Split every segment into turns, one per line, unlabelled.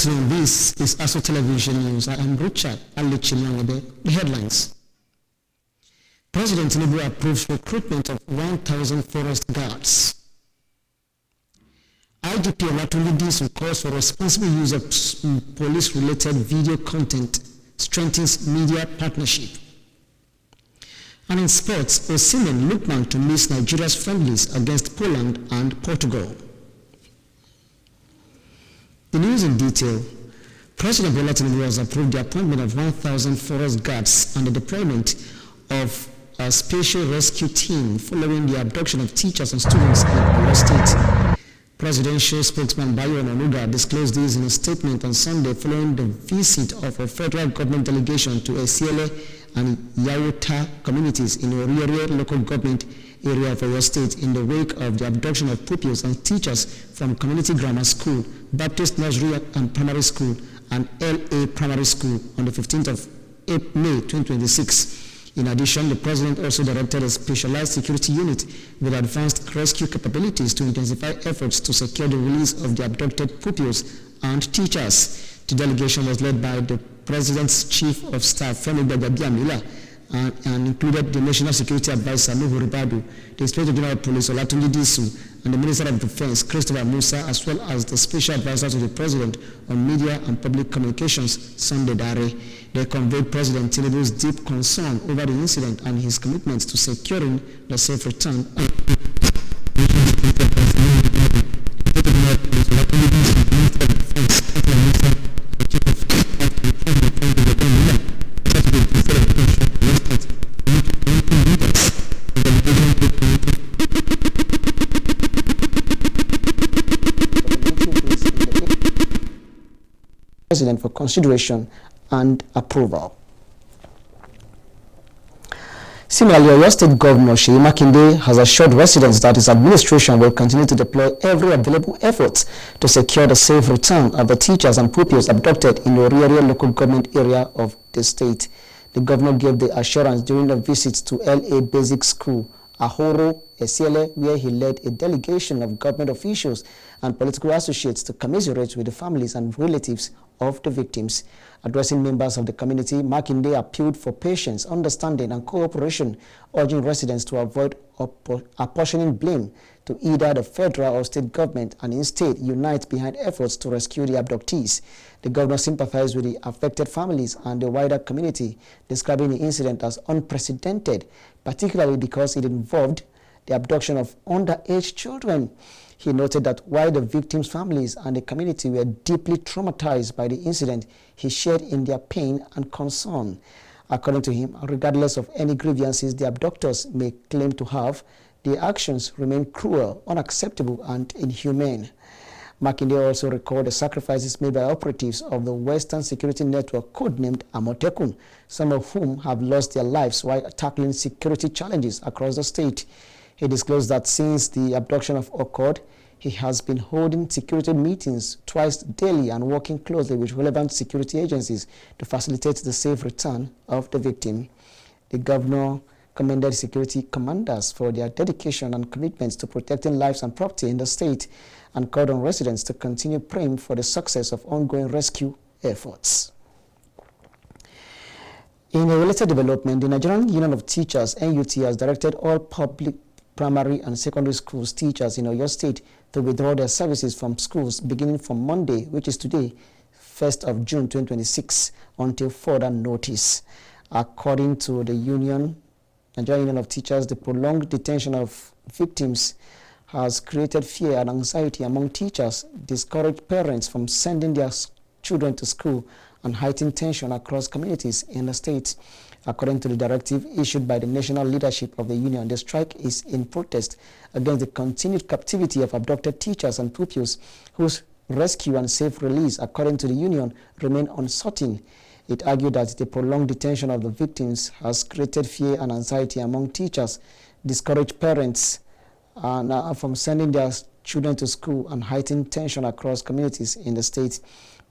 afternoon. This is ASO Television News. I am Richard Alichinyang with the headlines. President Tinubu approves recruitment of 1,000 forest guards. IGP Olatunji calls for responsible use of police-related video content, strengthens media partnership. And in sports, Osimhen Lookman to miss Nigeria's friendlies against Poland and Portugal. The news in detail. President Bola Tinubu has approved the appointment of 1,000 forest guards and the deployment of a special rescue team following the abduction of teachers and students in Oyo State. Presidential spokesman Bayo Onanuga disclosed this in a statement on Sunday following the visit of a federal government delegation to Esiele and Yawuta communities in Oriere local government area of Oyo State in the wake of the abduction of pupils and teachers from Community Grammar School, Baptist Nursery and Primary School, and LA Primary School on the 15th of May 2026. In addition, the president also directed a specialized security unit with advanced rescue capabilities to intensify efforts to secure the release of the abducted pupils and teachers. The delegation was led by the president's chief of staff, Femi Gbagbabiamila, and included the National Security Advisor, Nuhu Ribadu, the Inspector General of Police, Olatunji Disu, and the Minister of Defense, Christopher Musa, as well as the Special Advisor to the President on Media and Public Communications, Sunday Dare. They conveyed President Tinubu's deep concern over the incident and his commitments to securing the safe return. President for consideration and approval. Similarly, Oyo State Governor Seyi Makinde has assured residents that his administration will continue to deploy every available effort to secure the safe return of the teachers and pupils abducted in the Oriere local government area of the state. The governor gave the assurance during a visit to LA Basic School, Ahoro, Esiele, where he led a delegation of government officials and political associates to commiserate with the families and relatives of the victims. Addressing members of the community, Makinde appealed for patience, understanding, and cooperation, urging residents to avoid apportioning blame to either the federal or state government and instead unite behind efforts to rescue the abductees. The governor sympathized with the affected families and the wider community, describing the incident as unprecedented, particularly because it involved the abduction of underage children. He noted that while the victims' families and the community were deeply traumatized by the incident, he shared in their pain and concern. According to him, regardless of any grievances the abductors may claim to have, their actions remain cruel, unacceptable, and inhumane. Makinde also recalled the sacrifices made by operatives of the Western Security Network, codenamed Amotekun, some of whom have lost their lives while tackling security challenges across the state. He disclosed that since the abduction occurred, he has been holding security meetings twice daily and working closely with relevant security agencies to facilitate the safe return of the victim. The governor commended security commanders for their dedication and commitments to protecting lives and property in the state and called on residents to continue praying for the success of ongoing rescue efforts. In a related development, the Nigerian Union of Teachers, NUT, has directed all public primary and secondary schools teachers in Oyo State to withdraw their services from schools beginning from Monday, which is today, 1st of June 2026, until further notice. According to the Nigerian Union of Teachers, the prolonged detention of victims has created fear and anxiety among teachers, discouraged parents from sending their children to school, and heightened tension across communities in the state. According to the directive issued by the national leadership of the union, the strike is in protest against the continued captivity of abducted teachers and pupils whose rescue and safe release, according to the union, remain uncertain. It argued that the prolonged detention of the victims has created fear and anxiety among teachers, discouraged parents from sending their children to school, and heightened tension across communities in the state.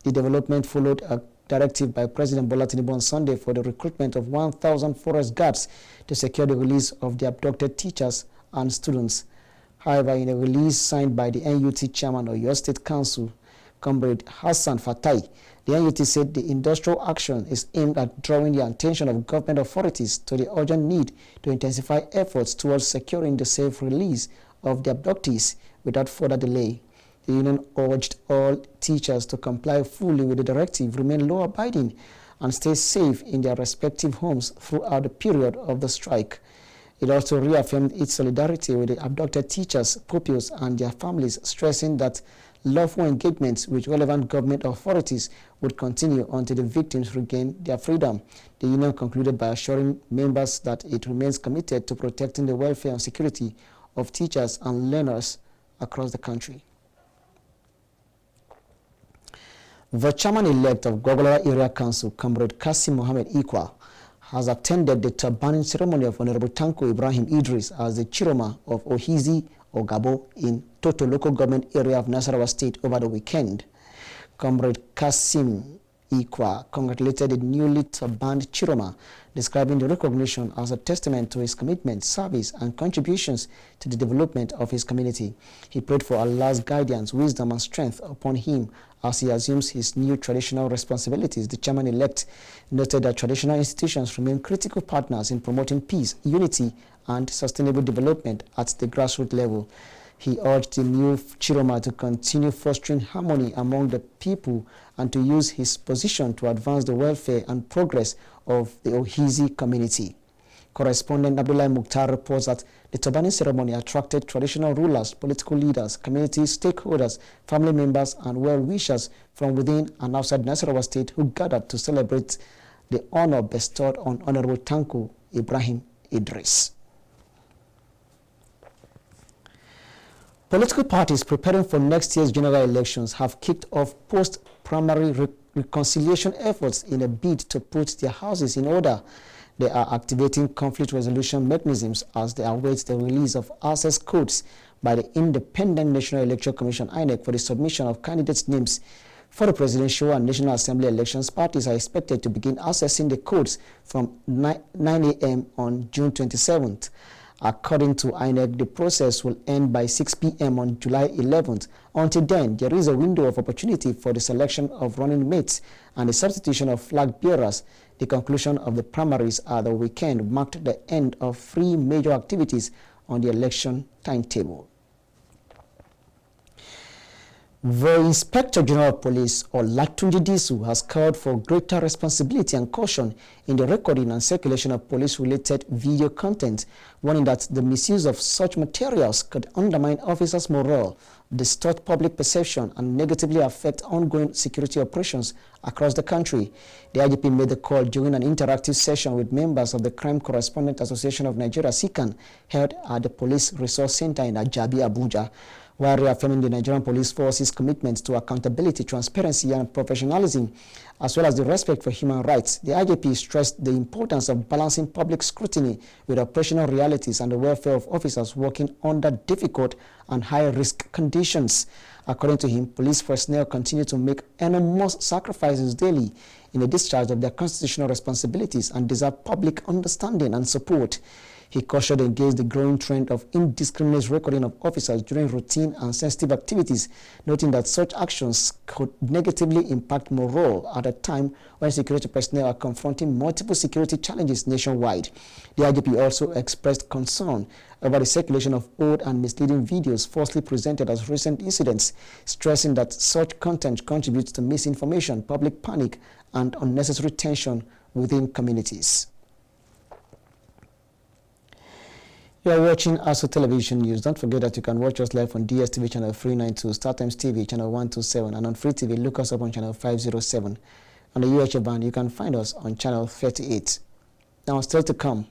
The development followed a directive by President Bola Tinubu on Sunday for the recruitment of 1,000 forest guards to secure the release of the abducted teachers and students. However, in a release signed by the NUT chairman of Oyo State Council, Comrade Hassan Fatai. The NUT said the industrial action is aimed at drawing the attention of government authorities to the urgent need to intensify efforts towards securing the safe release of the abductees without further delay. The union urged all teachers to comply fully with the directive, remain law-abiding, and stay safe in their respective homes throughout the period of the strike. It also reaffirmed its solidarity with the abducted teachers, pupils, and their families, stressing that lawful engagements with relevant government authorities would continue until the victims regain their freedom. The union concluded by assuring members that it remains committed to protecting the welfare and security of teachers and learners across the country. The chairman-elect of Gwagwalada Area Council, Comrade Kasim Mohammed Ikwa, has attended the turbaning ceremony of Honorable Tanko Ibrahim Idris as the Chiroma of Ohizi Ogabo in Toto local government area of Nasarawa State over the weekend. Comrade Kasim Ikwa congratulated the newly turbaned Chiroma, describing the recognition as a testament to his commitment, service, and contributions to the development of his community. He prayed for Allah's guidance, wisdom, and strength upon him as he assumes his new traditional responsibilities. The chairman-elect noted that traditional institutions remain critical partners in promoting peace, unity, and sustainable development at the grassroots level. He urged the new Chiroma to continue fostering harmony among the people and to use his position to advance the welfare and progress of the Ohizi community. Correspondent Abdullah Mukhtar reports that the turbaning ceremony attracted traditional rulers, political leaders, community stakeholders, family members, and well-wishers from within and outside Nasarawa State who gathered to celebrate the honor bestowed on Honorable Tanko Ibrahim Idris. Political parties preparing for next year's general elections have kicked off post-primary reconciliation efforts in a bid to put their houses in order. They are activating conflict resolution mechanisms as they await the release of access codes by the Independent National Electoral Commission (INEC) for the submission of candidates' names. For the presidential and National Assembly elections, parties are expected to begin accessing the codes from 9 a.m. on June 27th. According to INEC, the process will end by 6 p.m. on July 11th. Until then, there is a window of opportunity for the selection of running mates and the substitution of flag bearers. The conclusion of the primaries at the weekend marked the end of 3 major activities on the election timetable. The Inspector General of Police, Olatunji Disu, has called for greater responsibility and caution in the recording and circulation of police-related video content, warning that the misuse of such materials could undermine officers' morale, distort public perception, and negatively affect ongoing security operations across the country. The IGP made the call during an interactive session with members of the Crime Correspondent Association of Nigeria, SICAN, held at the Police Resource Center in Ajabi, Abuja. While reaffirming the Nigerian Police Force's commitment to accountability, transparency, and professionalism, as well as the respect for human rights, the IGP stressed the importance of balancing public scrutiny with operational realities and the welfare of officers working under difficult and high-risk conditions. According to him, police personnel continue to make enormous sacrifices daily in the discharge of their constitutional responsibilities and deserve public understanding and support. He cautioned against the growing trend of indiscriminate recording of officers during routine and sensitive activities, noting that such actions could negatively impact morale at a time when security personnel are confronting multiple security challenges nationwide. The IGP also expressed concern over the circulation of old and misleading videos falsely presented as recent incidents, stressing that such content contributes to misinformation, public panic, and unnecessary tension within communities. You are watching ASU Television News. Don't forget that you can watch us live on DSTV channel 392, StarTimes TV channel 127, and on Free TV, look us up on channel 507. On the UHF band, you can find us on channel 38. Now, still to come.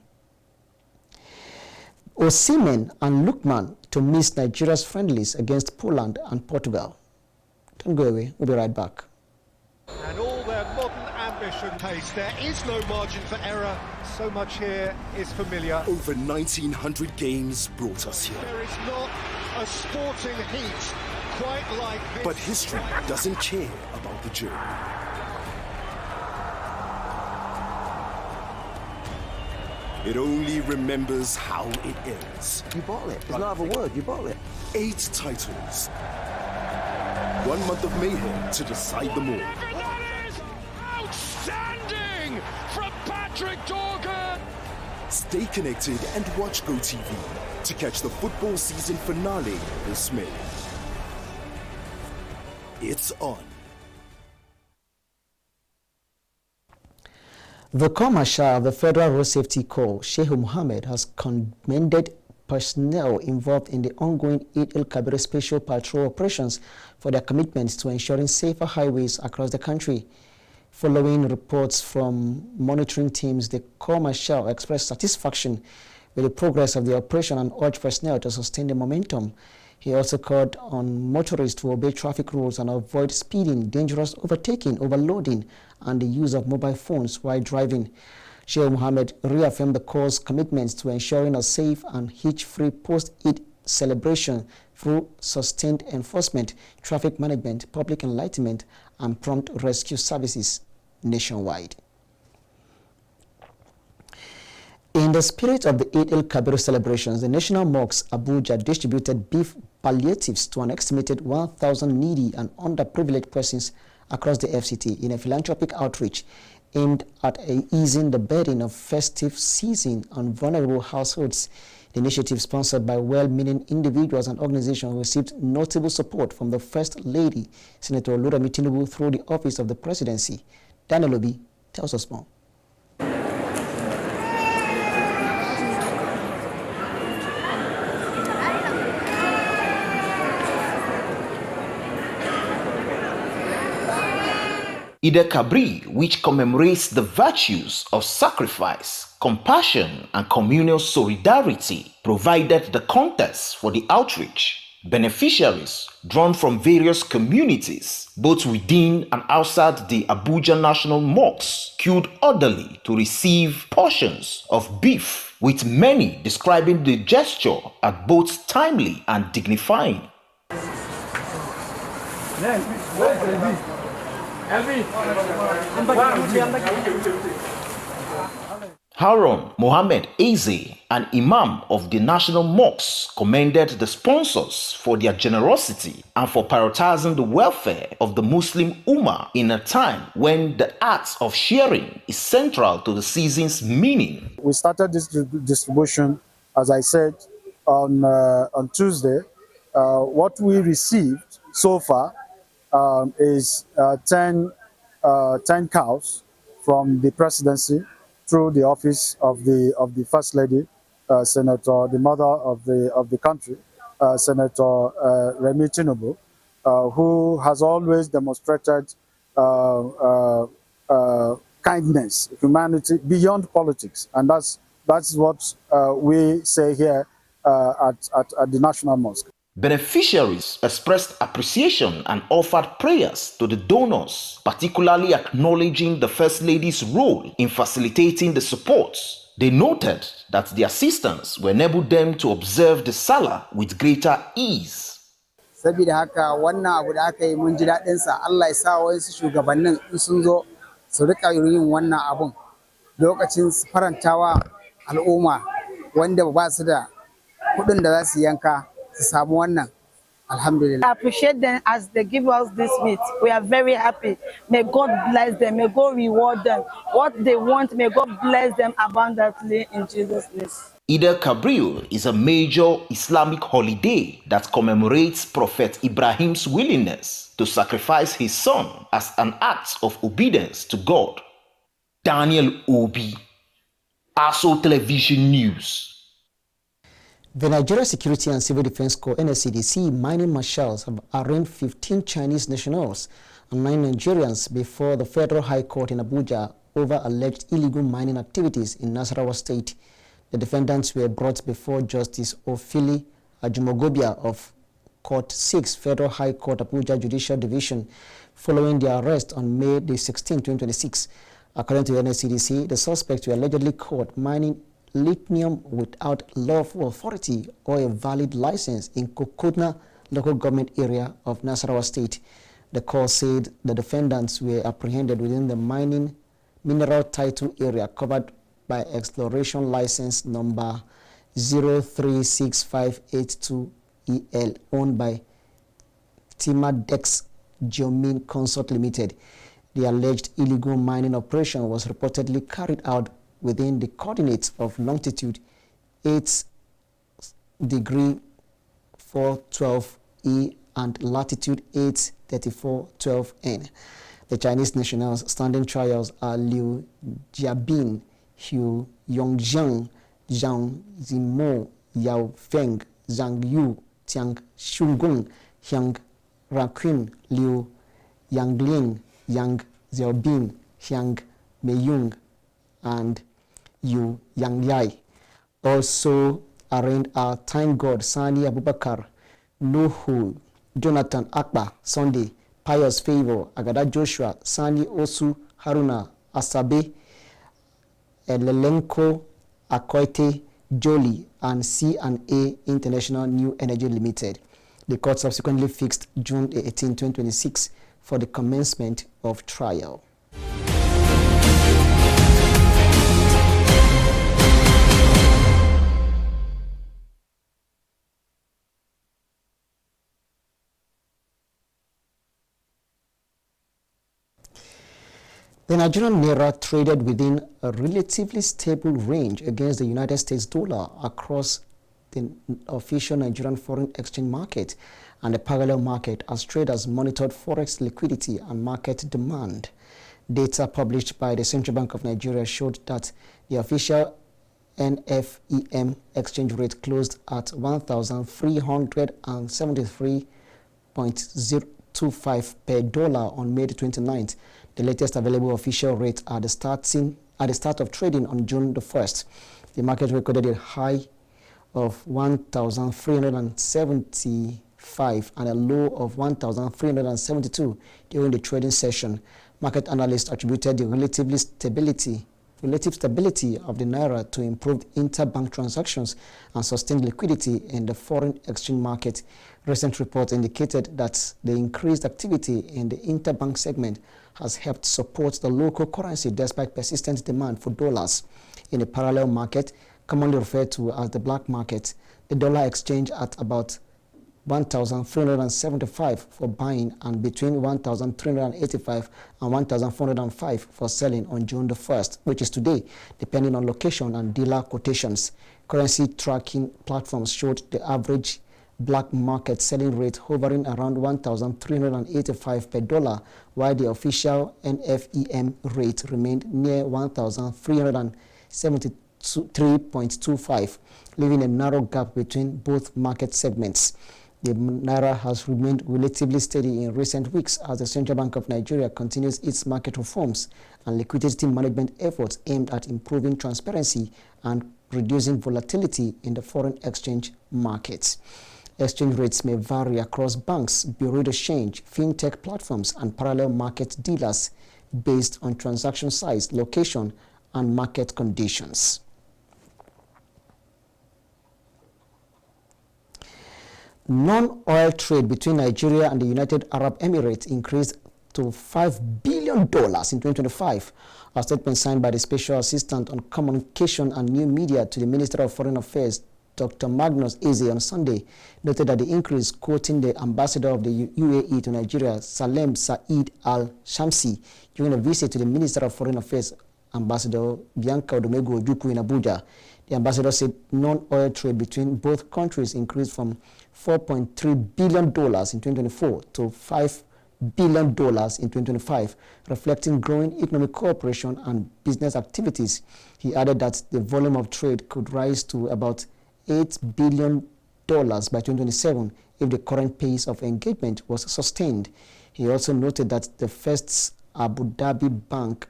Osimhen and Lookman to miss Nigeria's friendlies against Poland and Portugal. Don't go away. We'll be right back.
And all their modern ambition pace. There is no margin for error. So much here is familiar.
Over 1,900 games brought us here.
There is not a sporting heat quite like this.
But history doesn't care about the journey. It only remembers how it ends.
You bottle it. There's no other word. You bottle it.
8 titles. 1 month of mayhem to decide them all.
That is outstanding from Patrick Dorgan.
Stay connected and watch GoTV to catch the football season finale this May. It's on.
The Commissioner of the Federal Road Safety Corps, Sheikh Mohammed, has commended personnel involved in the ongoing Eid el-Kabir special patrol operations for their commitments to ensuring safer highways across the country. Following reports from monitoring teams, the Corps Marshal expressed satisfaction with the progress of the operation and urged personnel to sustain the momentum. He also called on motorists to obey traffic rules and avoid speeding, dangerous overtaking, overloading, and the use of mobile phones while driving. Sheikh Mohammed reaffirmed the Corps' commitments to ensuring a safe and hitch-free post-Eid celebration through sustained enforcement, traffic management, public enlightenment, and prompt rescue services nationwide. In the spirit of the Eid el-Kabir celebrations, the National Mosque Abuja distributed beef palliatives to an estimated 1,000 needy and underprivileged persons across the FCT in a philanthropic outreach aimed at easing the burden of festive season on vulnerable households. The initiative, sponsored by well-meaning individuals and organizations, received notable support from the First Lady, Senator Oluremi Tinubu, through the Office of the Presidency. Daniel Obi tells us more.
Eid el-Kabir, which commemorates the virtues of sacrifice, compassion, and communal solidarity, provided the context for the outreach. Beneficiaries, drawn from various communities, both within and outside the Abuja National Mosque, queued orderly to receive portions of beef, with many describing the gesture as both timely and dignifying. Harun Mohammed Eze, an imam of the National Mosque, commended the sponsors for their generosity and for prioritizing the welfare of the Muslim Ummah in a time when the act of sharing is central to the season's meaning.
We started this distribution, as I said, on Tuesday. What we received so far is 10 cows from the presidency through the office of the First Lady, Senator, the mother of the country, Senator Remi Tinubu, who has always demonstrated kindness, humanity beyond politics, and that's what we say here at the National Mosque.
Beneficiaries expressed appreciation and offered prayers to the donors, particularly acknowledging the First Lady's role in facilitating the support. They noted that the assistance will enable them to observe the Salah with greater ease.
Saboda haka wannan abu da aka yi mun ji daɗin sa, Allah ya sa wasu shugabannin in sun zo su rika yin wannan abun lokacin farantawa al'umma wanda ba su da kuɗin da za su yanka. Alhamdulillah.
I appreciate them as they give us this meat. We are very happy. May God bless them. May God reward them. What they want, may God bless them abundantly in Jesus' name.
Eid el-Kabir is a major Islamic holiday that commemorates Prophet Ibrahim's willingness to sacrifice his son as an act of obedience to God. Daniel Obi, ASO Television News.
The Nigeria Security and Civil Defense Corps (NSCDC) mining marshals have arraigned 15 Chinese nationals and 9 Nigerians before the Federal High Court in Abuja over alleged illegal mining activities in Nasarawa State. The defendants were brought before Justice Ofili Ajumogobia of Court 6, Federal High Court, Abuja Judicial Division, following their arrest on May 16, 2026. According to the NSCDC, the suspects were allegedly caught mining lithium without lawful authority or a valid license in Kokotna local government area of Nasarawa State. The court said the defendants were apprehended within the mining mineral title area covered by exploration license number 036582EL owned by Timadex Geomin Consort Limited. The alleged illegal mining operation was reportedly carried out within the coordinates of longitude 8 degree 412 E and latitude 83412 N. The Chinese nationals standing trials are Liu Jiabin, Hu Yongzheng, Zhang Zimo, Yao Feng, Zhang Yu, Tiang Shungung, Yang Raquin, Liu Yanglin, Yang Xiaobin, Yang Meiyong, and Yu Yangyai. Also arraigned are Time God Sani Abubakar, Nuhu, Jonathan Akba, Sunday, Pius Favor, Agada Joshua, Sani Osu, Haruna, Asabe, Elelenko, Akoite, Jolie, and C&A International New Energy Limited. The court subsequently fixed June 18, 2026 for the commencement of trial. The Nigerian naira traded within a relatively stable range against the United States dollar across the official Nigerian foreign exchange market and the parallel market as traders monitored forex liquidity and market demand. Data published by the Central Bank of Nigeria showed that the official NFEM exchange rate closed at 1,373.025 per dollar on May 29th. The latest available official rate at the start of trading on June the 1st. The market recorded a high of 1,375 and a low of 1,372 during the trading session. Market analysts attributed the relative stability of the naira to improved interbank transactions and sustained liquidity in the foreign exchange market. Recent reports indicated that the increased activity in the interbank segment has helped support the local currency despite persistent demand for dollars. In the parallel market, commonly referred to as the black market, the dollar exchanged at about 1,375 for buying and between 1,385 and 1,405 for selling on June the 1st, which is today, depending on location and dealer quotations. Currency tracking platforms showed the average black market selling rate hovering around 1,385 per dollar, while the official NFEM rate remained near 1,373.25, leaving a narrow gap between both market segments. The naira has remained relatively steady in recent weeks as the Central Bank of Nigeria continues its market reforms and liquidity management efforts aimed at improving transparency and reducing volatility in the foreign exchange markets. Exchange rates may vary across banks, bureau de change, fintech platforms, and parallel market dealers based on transaction size, location, and market conditions. Non-oil trade between Nigeria and the United Arab Emirates increased to $5 billion in 2025. A statement signed by the Special Assistant on Communication and New Media to the Minister of Foreign Affairs, Dr. Magnus Eze, on Sunday, noted that the increase, quoting the ambassador of the UAE to Nigeria, Salem Saeed Al-Shamsi, during a visit to the Minister of Foreign Affairs, Ambassador Bianca Odomego Ojukwu in Abuja. The ambassador said non-oil trade between both countries increased from $4.3 billion in 2024 to $5 billion in 2025, reflecting growing economic cooperation and business activities. He added that the volume of trade could rise to about $8 billion by 2027 if the current pace of engagement was sustained. He also noted that the first Abu Dhabi Bank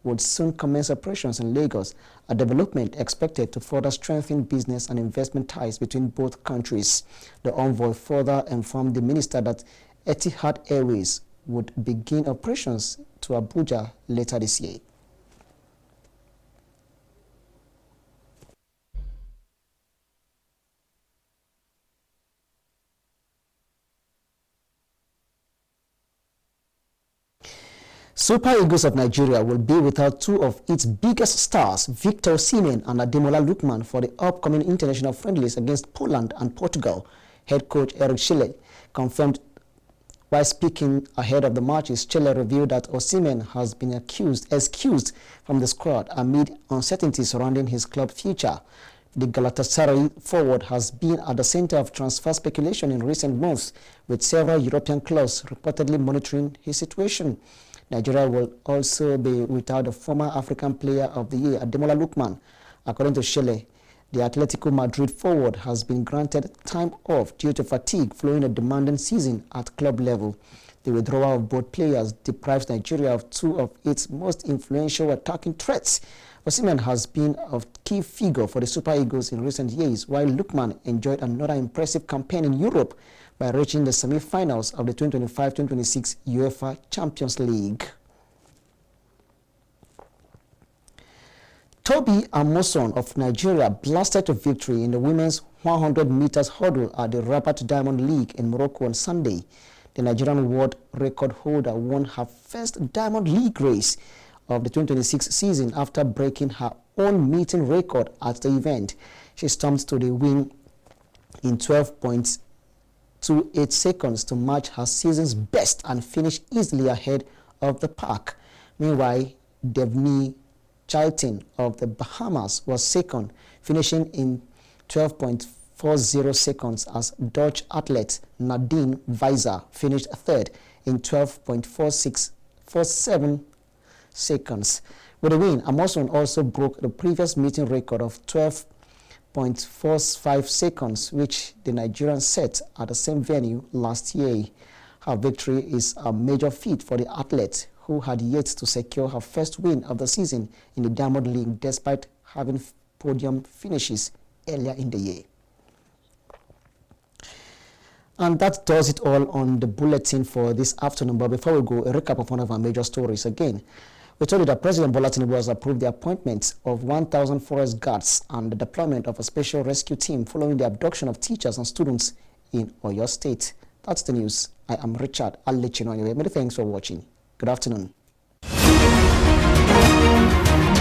would soon commence operations in Lagos, a development expected to further strengthen business and investment ties between both countries. The envoy further informed the minister that Etihad Airways would begin operations to Abuja later this year. Super Eagles of Nigeria will be without two of its biggest stars, Victor Osimhen and Ademola Lookman, for the upcoming international friendlies against Poland and Portugal. Head coach Eric Schille confirmed While speaking ahead of the matches, Chelle revealed that Osimhen has been excused from the squad amid uncertainty surrounding his club future. The Galatasaray forward has been at the center of transfer speculation in recent months, with several European clubs reportedly monitoring his situation. Nigeria will also be without the former African Player of the Year, Ademola Lookman. According to Chelle, the Atletico Madrid forward has been granted time off due to fatigue following a demanding season at club level. The withdrawal of both players deprives Nigeria of two of its most influential attacking threats. Osimhen has been a key figure for the Super Eagles in recent years, while Lookman enjoyed another impressive campaign in Europe by reaching the semi-finals of the 2025-2026 UEFA Champions League. Tobi Amusan of Nigeria blasted to victory in the women's 100 meters hurdle at the Rabat Diamond League in Morocco on Sunday. The Nigerian world record holder won her first Diamond League race of the 2026 season after breaking her own meeting record at the event. She stormed to the win in 12.28 seconds to match her season's best and finish easily ahead of the pack. Meanwhile, Devni Charlton of the Bahamas was second, finishing in 12.40 seconds, as Dutch athlete Nadine Weiser finished third in 12.47 seconds. With the win, Amusan also broke the previous meeting record of 12.45 seconds, which the Nigerian set at the same venue last year. Her victory is a major feat for the athlete, who had yet to secure her first win of the season in the Diamond League despite having podium finishes earlier in the year. And that does it all on the bulletin for this afternoon. But before we go, a recap of one of our major stories again. We told you that President Bola Tinubu has approved the appointment of 1,000 forest guards and the deployment of a special rescue team following the abduction of teachers and students in Oyo State. That's the news. I am Richard. I'll let you know anyway. Many thanks for watching. Good afternoon.